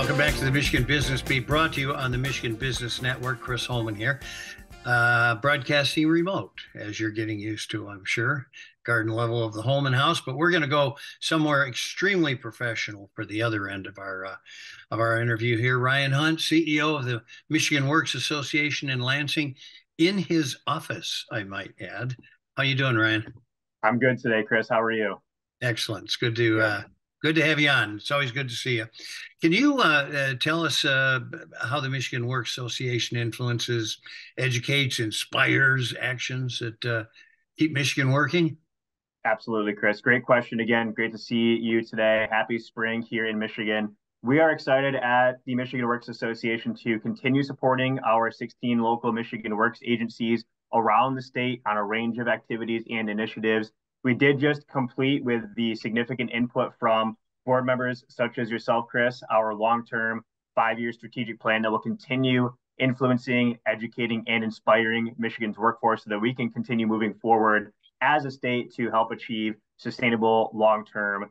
Welcome back to the Michigan Business Beat, brought to you on the Michigan Business Network. Chris Holman here, broadcasting remote, as you're getting used to, I'm sure. Garden level of the Holman house, but we're going to go somewhere extremely professional for the other end of our interview here. Ryan Hundt, CEO of the Michigan Works Association in Lansing, in his office, I might add. How you doing, Ryan? I'm good today, Chris. How are you? Excellent. It's good to have you on. It's always good to see you. Can you tell us how the Michigan Works Association influences, educates, inspires actions that keep Michigan working? Absolutely, Chris. Great question again. Great to see you today. Happy spring here in Michigan. We are excited at the Michigan Works Association to continue supporting our 16 local Michigan Works agencies around the state on a range of activities and initiatives. We did just complete, with the significant input from board members such as yourself, Chris, our long-term 5-year strategic plan that will continue influencing, educating, and inspiring Michigan's workforce so that we can continue moving forward as a state to help achieve sustainable long-term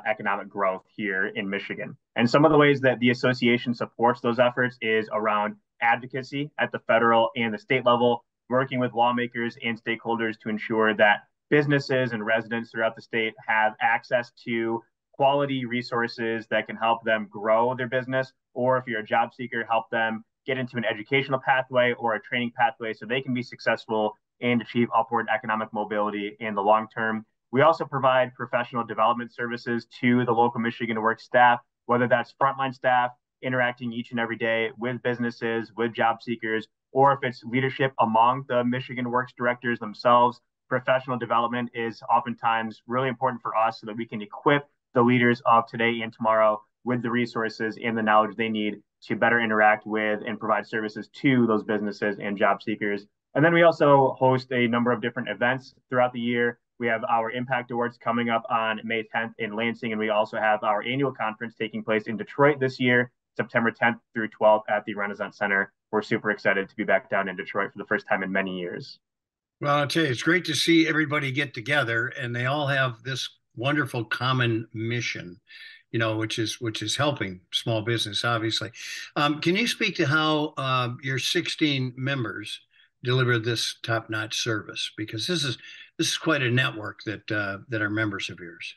economic growth here in Michigan. And some of the ways that the association supports those efforts is around advocacy at the federal and the state level, working with lawmakers and stakeholders to ensure that businesses and residents throughout the state have access to quality resources that can help them grow their business, or if you're a job seeker, help them get into an educational pathway or a training pathway so they can be successful and achieve upward economic mobility in the long term. We also provide professional development services to the local Michigan Works staff, whether that's frontline staff interacting each and every day with businesses, with job seekers, or if it's leadership among the Michigan Works directors themselves. Professional development is oftentimes really important for us so that we can equip the leaders of today and tomorrow with the resources and the knowledge they need to better interact with and provide services to those businesses and job seekers. And then we also host a number of different events throughout the year. We have our Impact Awards coming up on May 10th in Lansing, and we also have our annual conference taking place in Detroit this year, September 10th through 12th at the Renaissance Center. We're super excited to be back down in Detroit for the first time in many years. Well, I'll tell you, it's great to see everybody get together, and they all have this wonderful common mission, which is helping small business, obviously. Can you speak to how your 16 members deliver this top-notch service? Because this is quite a network that are members of yours.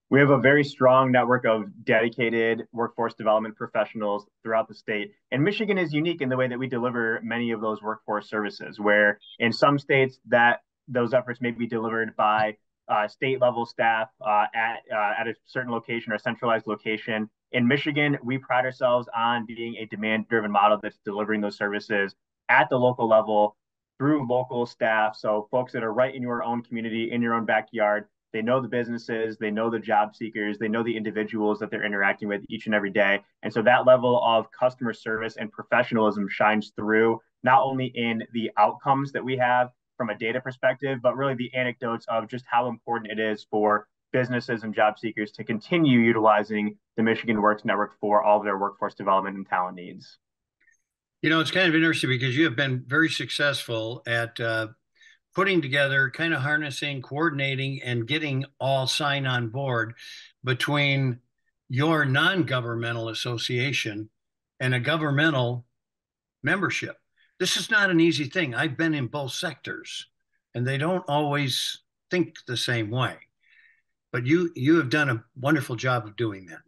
We have a very strong network of dedicated workforce development professionals throughout the state. And Michigan is unique in the way that we deliver many of those workforce services, where in some states that those efforts may be delivered by state level staff at a certain location or a centralized location. In Michigan, we pride ourselves on being a demand driven model that's delivering those services at the local level through local staff. So folks that are right in your own community, in your own backyard, they know the businesses, they know the job seekers, they know the individuals that they're interacting with each and every day. And so that level of customer service and professionalism shines through not only in the outcomes that we have from a data perspective, but really the anecdotes of just how important it is for businesses and job seekers to continue utilizing the Michigan Works Network for all of their workforce development and talent needs. It's kind of interesting because you have been very successful at putting together, kind of harnessing, coordinating, and getting all sign on board between your non-governmental association and a governmental membership. This is not an easy thing. I've been in both sectors, and they don't always think the same way. But you have done a wonderful job of doing that.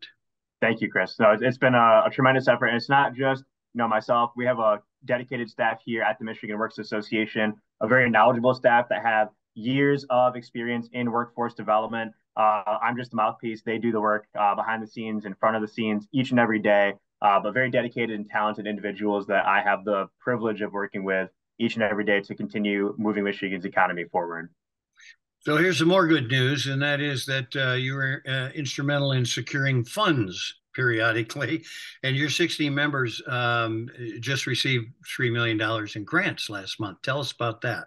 Thank you, Chris. No, it's been a tremendous effort, and it's not just myself. We have a dedicated staff here at the Michigan Works Association, a very knowledgeable staff that have years of experience in workforce development. I'm just the mouthpiece. They do the work behind the scenes, in front of the scenes, each and every day. But very dedicated and talented individuals that I have the privilege of working with each and every day to continue moving Michigan's economy forward. So here's some more good news, and that is that you were instrumental in securing funds periodically, and your 16 members just received $3 million in grants last month. Tell us about that.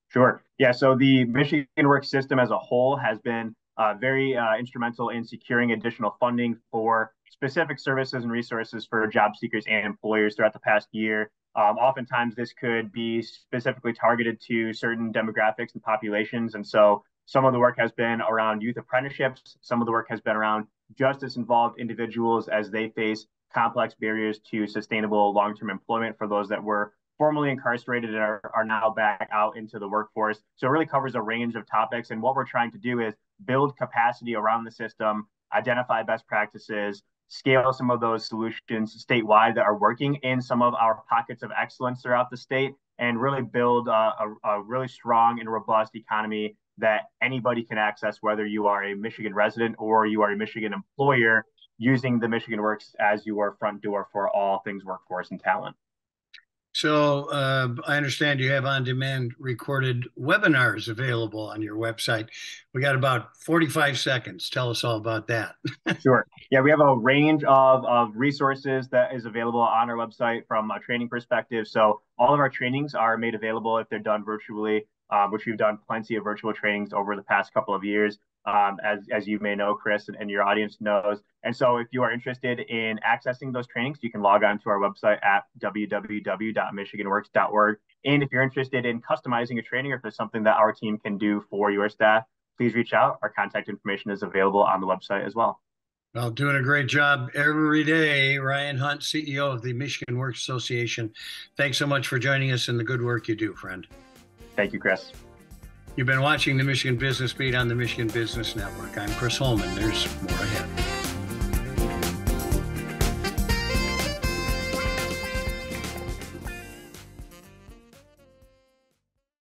Sure. Yeah, so the Michigan Works system as a whole has been very instrumental in securing additional funding for specific services and resources for job seekers and employers throughout the past year. Oftentimes, this could be specifically targeted to certain demographics and populations. And so some of the work has been around youth apprenticeships. Some of the work has been around justice-involved individuals as they face complex barriers to sustainable long-term employment for those that were formerly incarcerated and are now back out into the workforce. So it really covers a range of topics. And what we're trying to do is build capacity around the system, identify best practices, scale some of those solutions statewide that are working in some of our pockets of excellence throughout the state, and really build a really strong and robust economy that anybody can access, whether you are a Michigan resident or you are a Michigan employer, using the Michigan Works as your front door for all things workforce and talent. So I understand you have on-demand recorded webinars available on your website. We got about 45 seconds. Tell us all about that. Sure. Yeah, we have a range of resources that is available on our website from a training perspective. So all of our trainings are made available if they're done virtually, which we've done plenty of virtual trainings over the past couple of years, as you may know, Chris, and your audience knows. And so if you are interested in accessing those trainings, you can log on to our website at www.michiganworks.org. And if you're interested in customizing a training, or if there's something that our team can do for your staff, please reach out. Our contact information is available on the website as well. Well, doing a great job every day. Ryan Hundt, CEO of the Michigan Works Association. Thanks so much for joining us and the good work you do, friend. Thank you, Chris. You've been watching the Michigan Business Beat on the Michigan Business Network. I'm Chris Holman. There's more ahead.